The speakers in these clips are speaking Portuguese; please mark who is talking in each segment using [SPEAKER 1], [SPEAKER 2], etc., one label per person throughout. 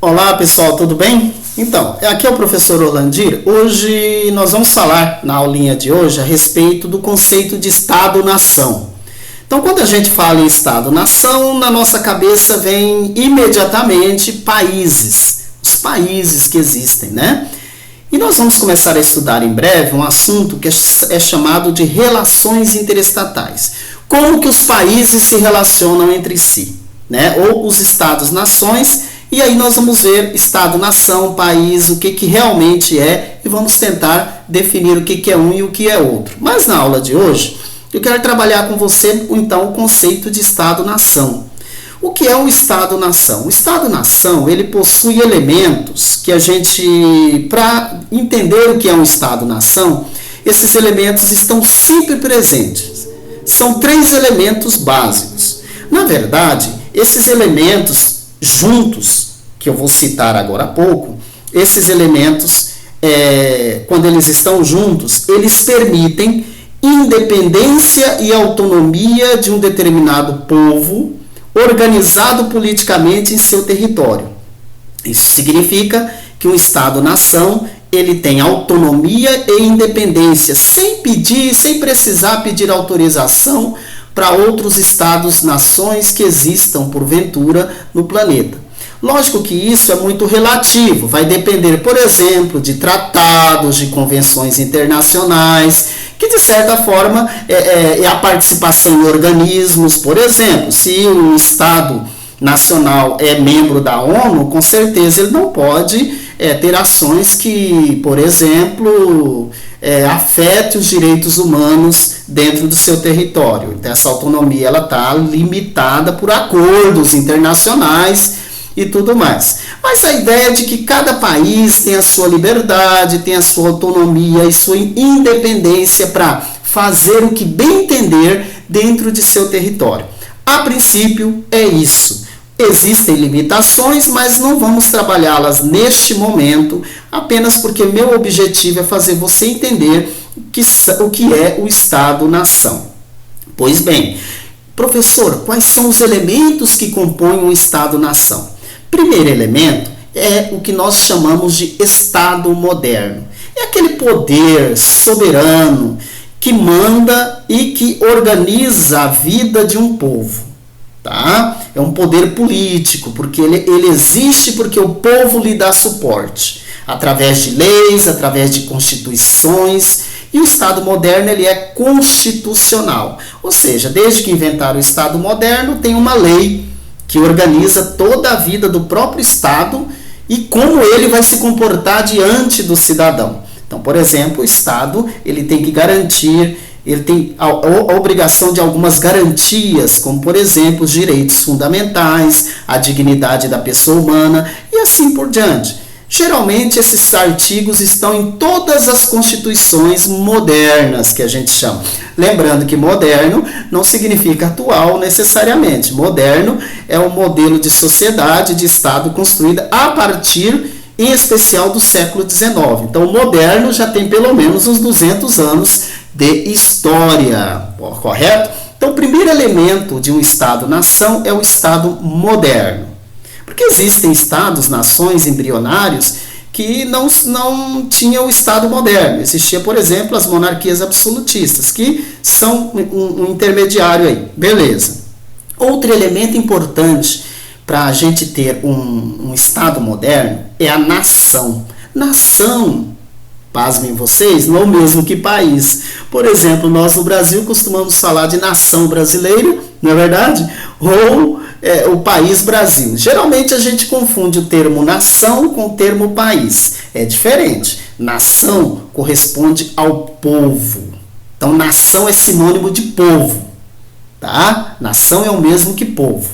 [SPEAKER 1] Olá pessoal, tudo bem? Então, aqui é o professor Orlandir. Hoje nós vamos falar na aulinha de hoje a respeito do conceito de Estado-nação. Então, quando a gente fala em Estado-nação, na nossa cabeça vem imediatamente países, os países que existem, né? E nós vamos começar a estudar em breve um assunto que é chamado de relações interestatais. Como que os países se relacionam entre si, né? Ou os Estados-nações. E aí nós vamos ver Estado-nação, país, o que realmente é, e vamos tentar definir o que é um e o que é outro. Mas na aula de hoje, eu quero trabalhar com você, então, o conceito de Estado-nação. O que é um Estado-nação? O Estado-nação, ele possui elementos que a gente, para entender o que é um Estado-nação, esses elementos estão sempre presentes. São 3 elementos básicos. Na verdade, esses elementos juntos, que eu vou citar agora há pouco, esses elementos, quando eles estão juntos, eles permitem independência e autonomia de um determinado povo organizado politicamente em seu território. Isso significa que um Estado-nação ele tem autonomia e independência, sem precisar pedir autorização para outros Estados-nações que existam, porventura, no planeta. Lógico que isso é muito relativo, vai depender, por exemplo, de tratados, de convenções internacionais, que de certa forma é a participação em organismos. Por exemplo, se um Estado nacional é membro da ONU, com certeza ele não pode ter ações que, por exemplo, afete os direitos humanos dentro do seu território. Então, essa autonomia está limitada por acordos internacionais e tudo mais. Mas a ideia é de que cada país tem a sua liberdade, tem a sua autonomia e sua independência para fazer o que bem entender dentro de seu território. A princípio, é isso. Existem limitações, mas não vamos trabalhá-las neste momento, apenas porque meu objetivo é fazer você entender o que é o Estado-nação. Pois bem, professor, quais são os elementos que compõem um Estado-nação? Primeiro elemento é o que nós chamamos de Estado moderno. É aquele poder soberano que manda e que organiza a vida de um povo. Tá? É um poder político, porque ele existe porque o povo lhe dá suporte, através de leis, através de constituições, e o Estado moderno ele é constitucional, ou seja, desde que inventaram o Estado moderno, tem uma lei que organiza toda a vida do próprio Estado e como ele vai se comportar diante do cidadão. Então, por exemplo, o Estado ele tem que garantir, ele tem a obrigação de algumas garantias, como, por exemplo, os direitos fundamentais, a dignidade da pessoa humana e assim por diante. Geralmente, esses artigos estão em todas as constituições modernas, que a gente chama. Lembrando que moderno não significa atual necessariamente. Moderno é um modelo de sociedade, de Estado construída a partir, em especial, do século XIX. Então, o moderno já tem pelo menos uns 200 anos de história, correto? Então, o primeiro elemento de um Estado-nação é o Estado moderno. Porque existem Estados-nações embrionários que não tinham o Estado moderno. Existia, por exemplo, as monarquias absolutistas, que são um intermediário aí. Beleza. Outro elemento importante para a gente ter um Estado moderno é a nação. Nação, pasmem vocês, não é o mesmo que país. Por exemplo, nós no Brasil costumamos falar de nação brasileira, não é verdade? Ou o país Brasil. Geralmente a gente confunde o termo nação com o termo país. É diferente. Nação corresponde ao povo. Então, nação é sinônimo de povo. Tá? Nação é o mesmo que povo.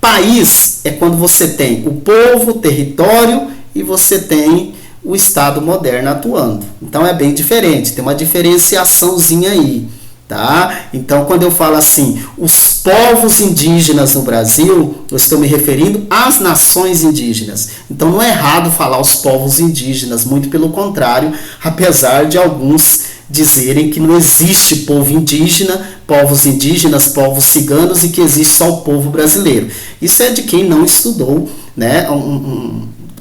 [SPEAKER 1] País é quando você tem o povo, o território e você tem o Estado moderno atuando. Então é bem diferente, tem uma diferenciaçãozinha aí, tá? Então quando eu falo assim, os povos indígenas no Brasil, eu estou me referindo às nações indígenas. Então não é errado falar os povos indígenas, muito pelo contrário, apesar de alguns dizerem que não existe povo indígena, povos indígenas, povos ciganos e que existe só o povo brasileiro. Isso é de quem não estudou, né,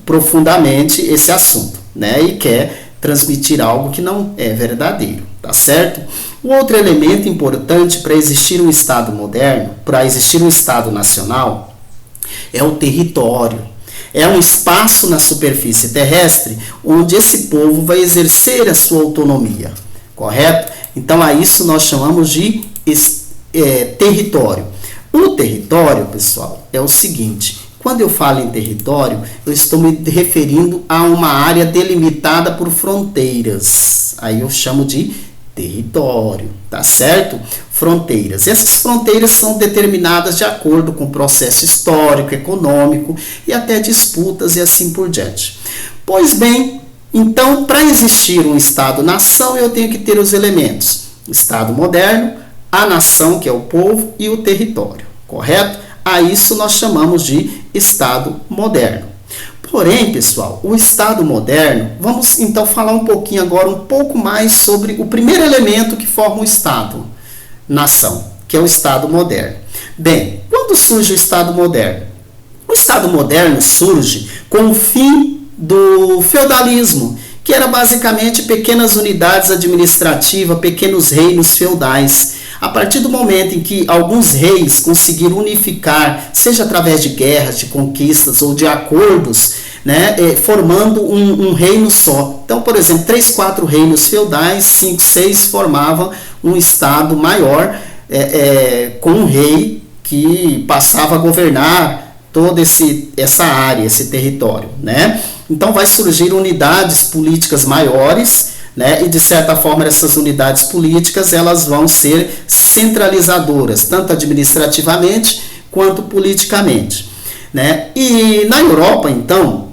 [SPEAKER 1] profundamente esse assunto, né? E quer transmitir algo que não é verdadeiro, tá certo? O outro elemento importante para existir um Estado moderno, para existir um Estado nacional, é o território. É um espaço na superfície terrestre onde esse povo vai exercer a sua autonomia, correto? Então, a isso nós chamamos de território. O território, pessoal, é o seguinte: quando eu falo em território, eu estou me referindo a uma área delimitada por fronteiras. Aí eu chamo de território, tá certo? Fronteiras. Essas fronteiras são determinadas de acordo com o processo histórico, econômico e até disputas e assim por diante. Pois bem, então, para existir um Estado-nação, eu tenho que ter os elementos: Estado moderno, a nação, que é o povo, e o território, correto? A isso nós chamamos de Estado moderno. Porém, pessoal, o Estado moderno, vamos então falar um pouquinho agora, um pouco mais sobre o primeiro elemento que forma o Estado-nação, que é o Estado moderno. Bem, quando surge o Estado moderno? O Estado moderno surge com o fim do feudalismo, que era basicamente pequenas unidades administrativas, pequenos reinos feudais. A partir do momento em que alguns reis conseguiram unificar, seja através de guerras, de conquistas ou de acordos, né, formando um reino só. Então, por exemplo, 3, 4 reinos feudais, 5, 6 formavam um estado maior, com um rei que passava a governar toda essa área, esse território, né? Então, vai surgir unidades políticas maiores, né? E de certa forma essas unidades políticas elas vão ser centralizadoras, tanto administrativamente quanto politicamente, né? E na Europa, então,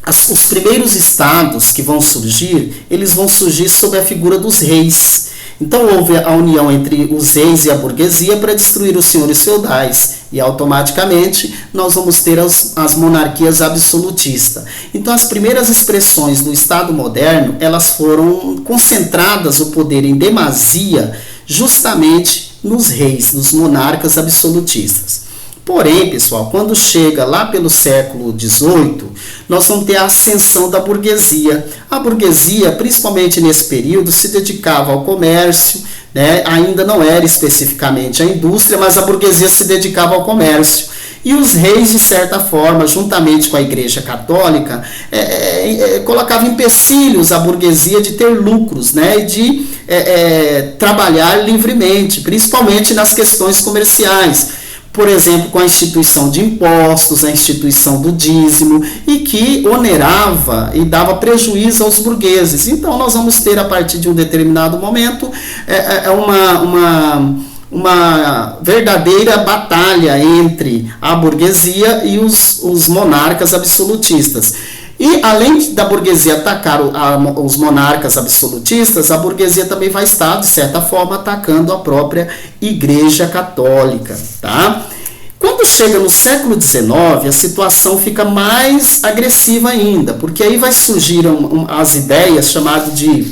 [SPEAKER 1] os primeiros estados que vão surgir, eles vão surgir sob a figura dos reis. Então houve a união entre os reis e a burguesia para destruir os senhores feudais e automaticamente nós vamos ter as monarquias absolutistas. Então as primeiras expressões do Estado moderno, elas foram concentradas o poder em demasia justamente nos reis, nos monarcas absolutistas. Porém, pessoal, quando chega lá pelo século XVIII, nós vamos ter a ascensão da burguesia. A burguesia, principalmente nesse período, se dedicava ao comércio, né? Ainda não era especificamente a indústria, mas a burguesia se dedicava ao comércio. E os reis, de certa forma, juntamente com a Igreja Católica, colocavam empecilhos à burguesia de ter lucros, né? E de trabalhar livremente, principalmente nas questões comerciais. Por exemplo, com a instituição de impostos, a instituição do dízimo, e que onerava e dava prejuízo aos burgueses. Então, nós vamos ter, a partir de um determinado momento, uma verdadeira batalha entre a burguesia e os monarcas absolutistas. E, além da burguesia atacar os monarcas absolutistas, a burguesia também vai estar, de certa forma, atacando a própria Igreja Católica, tá? Quando chega no século XIX, a situação fica mais agressiva ainda, porque aí vai surgir as ideias chamadas de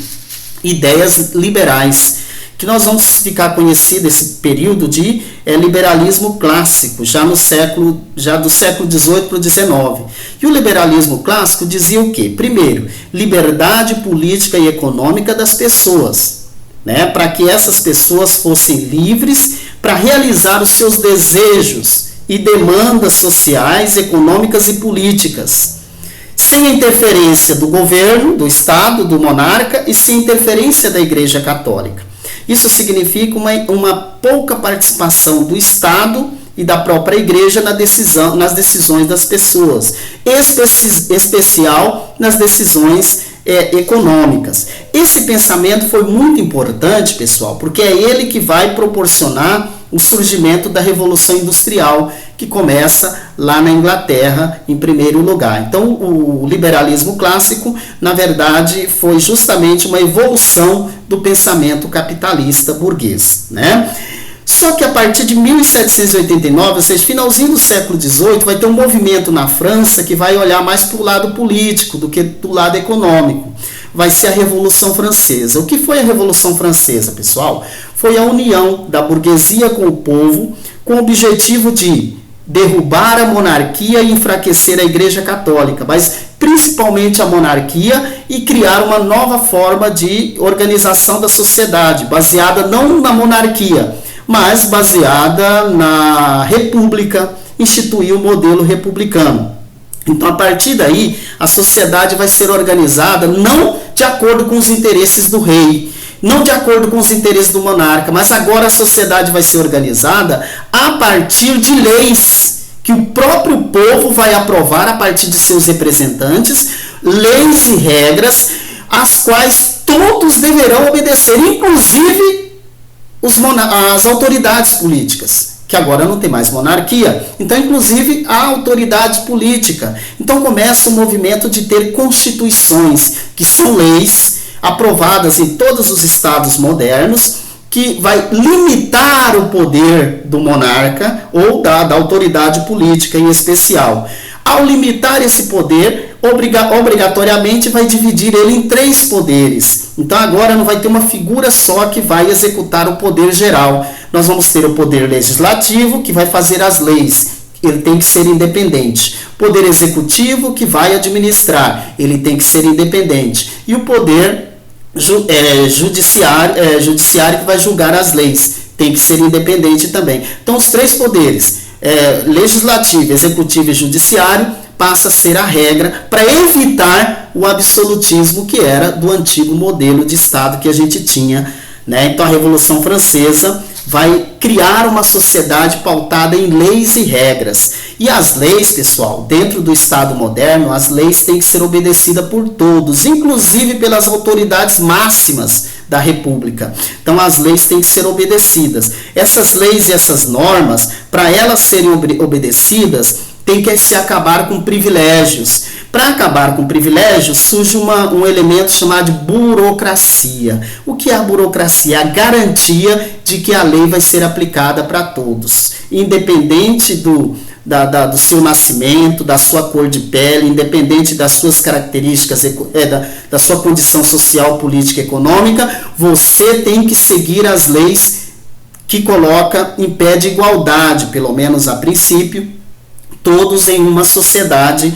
[SPEAKER 1] ideias liberais, que nós vamos ficar conhecido esse período de liberalismo clássico, já do século XVIII para o XIX. E o liberalismo clássico dizia o quê? Primeiro, liberdade política e econômica das pessoas, né? Para que essas pessoas fossem livres para realizar os seus desejos e demandas sociais, econômicas e políticas, sem a interferência do governo, do Estado, do monarca e sem interferência da Igreja Católica. Isso significa uma pouca participação do Estado e da própria Igreja nas decisões das pessoas, especial nas decisões econômicas. Esse pensamento foi muito importante, pessoal, porque é ele que vai proporcionar o surgimento da Revolução Industrial, que começa lá na Inglaterra, em primeiro lugar. Então, o liberalismo clássico, na verdade, foi justamente uma evolução do pensamento capitalista burguês, né? Só que a partir de 1789, ou seja, finalzinho do século XVIII, vai ter um movimento na França que vai olhar mais para o lado político do que do lado econômico. Vai ser a Revolução Francesa. O que foi a Revolução Francesa, pessoal? Foi a união da burguesia com o povo, com o objetivo de derrubar a monarquia e enfraquecer a Igreja Católica, mas principalmente a monarquia, e criar uma nova forma de organização da sociedade, baseada não na monarquia, mas baseada na república, instituir o modelo republicano. Então, a partir daí, a sociedade vai ser organizada não de acordo com os interesses do rei, não de acordo com os interesses do monarca, mas agora a sociedade vai ser organizada a partir de leis que o próprio povo vai aprovar a partir de seus representantes, leis e regras, as quais todos deverão obedecer, inclusive as autoridades políticas, que agora não tem mais monarquia, então inclusive a autoridade política. Então começa o movimento de ter constituições, que são leis aprovadas em todos os estados modernos, que vai limitar o poder do monarca ou da autoridade política em especial. Ao limitar esse poder, obrigatoriamente vai dividir ele em 3 poderes. Então agora não vai ter uma figura só que vai executar o poder geral. Nós vamos ter o poder legislativo, que vai fazer as leis. Ele tem que ser independente. Poder executivo, que vai administrar. Ele tem que ser independente. E o poder judiciário, que vai julgar as leis. Tem que ser independente também. Então os 3 poderes, legislativo, executivo e judiciário, passa a ser a regra para evitar o absolutismo que era do antigo modelo de Estado que a gente tinha, né? Então a Revolução Francesa vai criar uma sociedade pautada em leis e regras. E as leis, pessoal, dentro do Estado moderno, as leis têm que ser obedecidas por todos, inclusive pelas autoridades máximas da República. Então as leis têm que ser obedecidas. Essas leis e essas normas, para elas serem obedecidas, tem que se acabar com privilégios. Para acabar com privilégios, surge um elemento chamado de burocracia. O que é a burocracia? A garantia de que a lei vai ser aplicada para todos, independente do seu nascimento, da sua cor de pele, independente das suas características, da sua condição social, política e econômica, você tem que seguir as leis que coloca em pé de igualdade, pelo menos a princípio, todos em uma sociedade,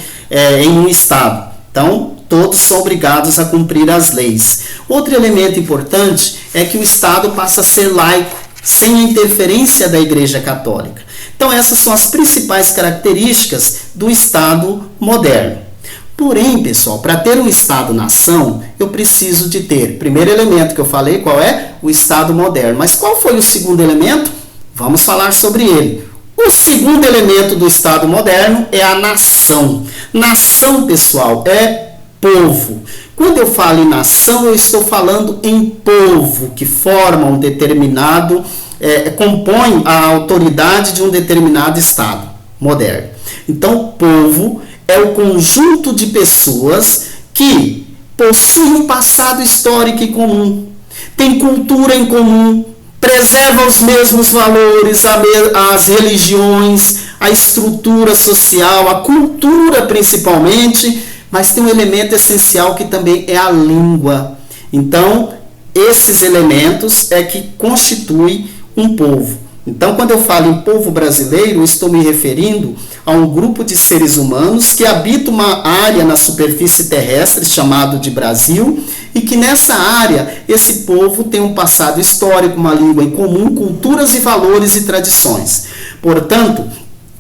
[SPEAKER 1] em um Estado. Então, todos são obrigados a cumprir as leis. Outro elemento importante é que o Estado passa a ser laico, sem a interferência da Igreja Católica. Então, essas são as principais características do Estado moderno. Porém, pessoal, para ter um Estado-nação, eu preciso de ter, primeiro elemento que eu falei, qual é? O Estado moderno. Mas qual foi o segundo elemento? Vamos falar sobre ele. O segundo elemento do Estado moderno é a nação. Nação, pessoal, é povo. Quando eu falo em nação, eu estou falando em povo, que forma um determinado, compõe a autoridade de um determinado Estado moderno. Então, povo é o conjunto de pessoas que possuem um passado histórico em comum, tem cultura em comum, preserva os mesmos valores, as religiões, a estrutura social, a cultura principalmente, mas tem um elemento essencial que também é a língua. Então, esses elementos é que constituem um povo. Então, quando eu falo em povo brasileiro, eu estou me referindo a um grupo de seres humanos que habita uma área na superfície terrestre chamado de Brasil, e que nessa área esse povo tem um passado histórico, uma língua em comum, culturas e valores e tradições. Portanto,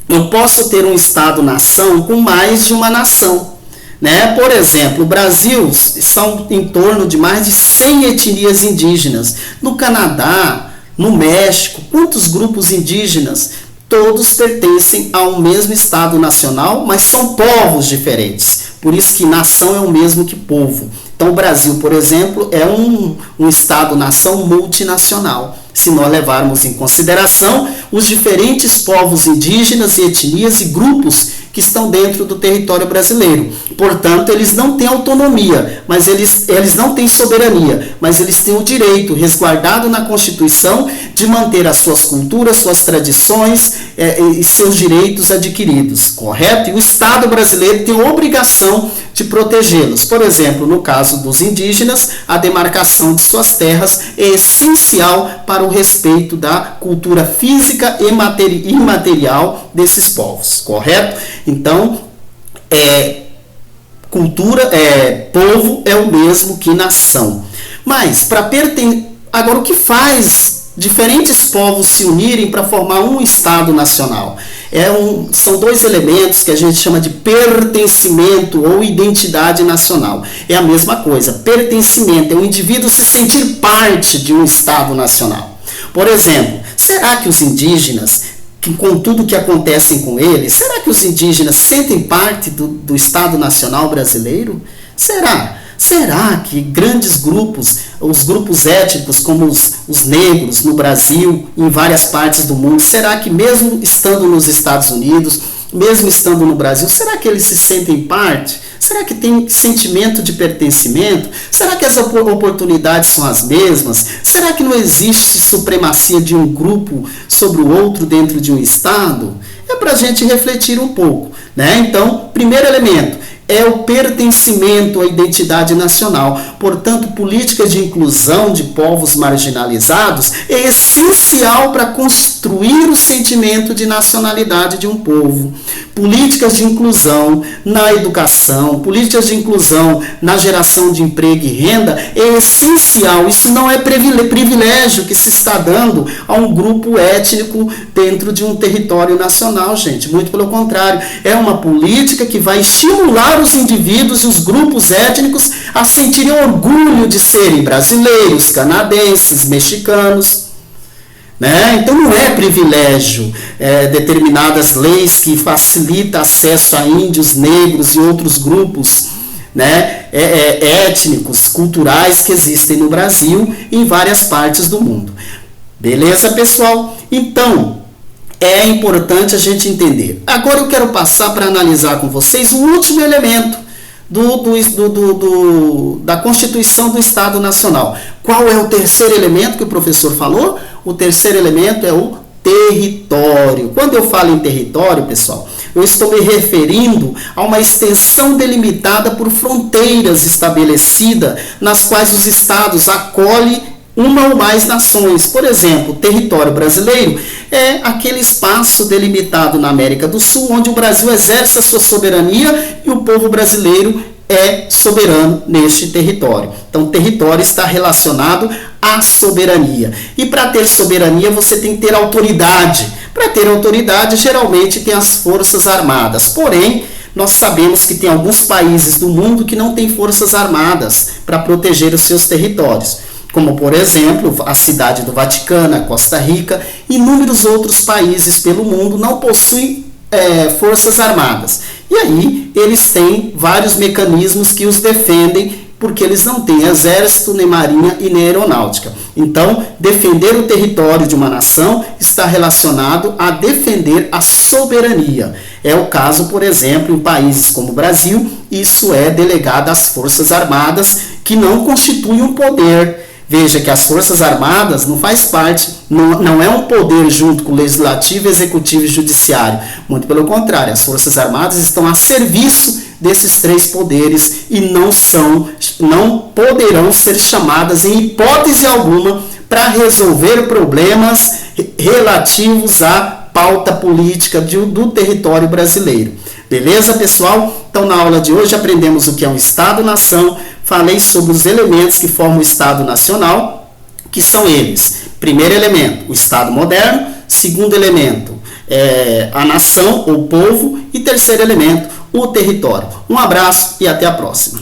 [SPEAKER 1] eu posso ter um Estado-nação com mais de uma nação, né? Por exemplo, o Brasil são em torno de mais de 100 etnias indígenas. No Canadá, no México, quantos grupos indígenas? Todos pertencem ao mesmo Estado nacional, mas são povos diferentes. Por isso que nação é o mesmo que povo. Então o Brasil, por exemplo, é um Estado-nação multinacional. Se nós levarmos em consideração os diferentes povos indígenas e etnias e grupos que estão dentro do território brasileiro. Portanto, eles não têm autonomia, mas eles não têm soberania, mas eles têm o direito, resguardado na Constituição, de manter as suas culturas, suas tradições e seus direitos adquiridos, correto? E o Estado brasileiro tem a obrigação de protegê-los. Por exemplo, no caso dos indígenas, a demarcação de suas terras é essencial para para o respeito da cultura física e imaterial desses povos, correto? Então, povo é o mesmo que nação. Mas, agora o que faz diferentes povos se unirem para formar um Estado nacional? São dois elementos que a gente chama de pertencimento ou identidade nacional. É a mesma coisa. Pertencimento é o indivíduo se sentir parte de um Estado nacional. Por exemplo, será que os indígenas, com tudo que acontece com eles, será que os indígenas sentem parte do Estado Nacional brasileiro? Será que grandes grupos, os grupos étnicos como os negros no Brasil, em várias partes do mundo, será que mesmo estando nos Estados Unidos, mesmo estando no Brasil, será que eles se sentem parte? Será que tem sentimento de pertencimento? Será que as oportunidades são as mesmas? Será que não existe supremacia de um grupo sobre o outro dentro de um Estado? É para a gente refletir um pouco, né? Então, primeiro elemento é o pertencimento à identidade nacional. Portanto, políticas de inclusão de povos marginalizados é essencial para construir o sentimento de nacionalidade de um povo. Políticas de inclusão na educação, políticas de inclusão na geração de emprego e renda é essencial. Isso não é privilégio que se está dando a um grupo étnico dentro de um território nacional, gente. Muito pelo contrário, é uma política que vai estimular os indivíduos e os grupos étnicos a sentirem orgulho de serem brasileiros, canadenses, mexicanos, né? Então não é privilégio determinadas leis que facilitam acesso a índios, negros e outros grupos, né, étnicos, culturais que existem no Brasil e em várias partes do mundo. Beleza, pessoal? Então, é importante a gente entender. Agora eu quero passar para analisar com vocês o último elemento da Constituição do Estado Nacional. Qual é o terceiro elemento que o professor falou? O terceiro elemento é o território. Quando eu falo em território, pessoal, eu estou me referindo a uma extensão delimitada por fronteiras estabelecidas nas quais os estados acolhem uma ou mais nações. Por exemplo, o território brasileiro é aquele espaço delimitado na América do Sul, onde o Brasil exerce a sua soberania e o povo brasileiro é soberano neste território. Então, o território está relacionado à soberania. E para ter soberania, você tem que ter autoridade. Para ter autoridade, geralmente tem as Forças Armadas. Porém, nós sabemos que tem alguns países do mundo que não têm forças armadas para proteger os seus territórios, como, por exemplo, a cidade do Vaticano, a Costa Rica, e inúmeros outros países pelo mundo não possuem forças armadas. E aí, eles têm vários mecanismos que os defendem, porque eles não têm exército, nem marinha e nem aeronáutica. Então, defender o território de uma nação está relacionado a defender a soberania. É o caso, por exemplo, em países como o Brasil, isso é delegado às Forças Armadas, que não constituem um poder. Veja que as Forças Armadas não faz parte, não é um poder junto com o Legislativo, Executivo e Judiciário. Muito pelo contrário, as Forças Armadas estão a serviço desses três poderes e não poderão ser chamadas em hipótese alguma para resolver problemas relativos à pauta política do território brasileiro. Beleza, pessoal? Então, na aula de hoje aprendemos o que é um Estado-nação, falei sobre os elementos que formam o Estado Nacional, que são eles. Primeiro elemento, o Estado moderno. Segundo elemento, a nação ou povo. E terceiro elemento, o território. Um abraço e até a próxima.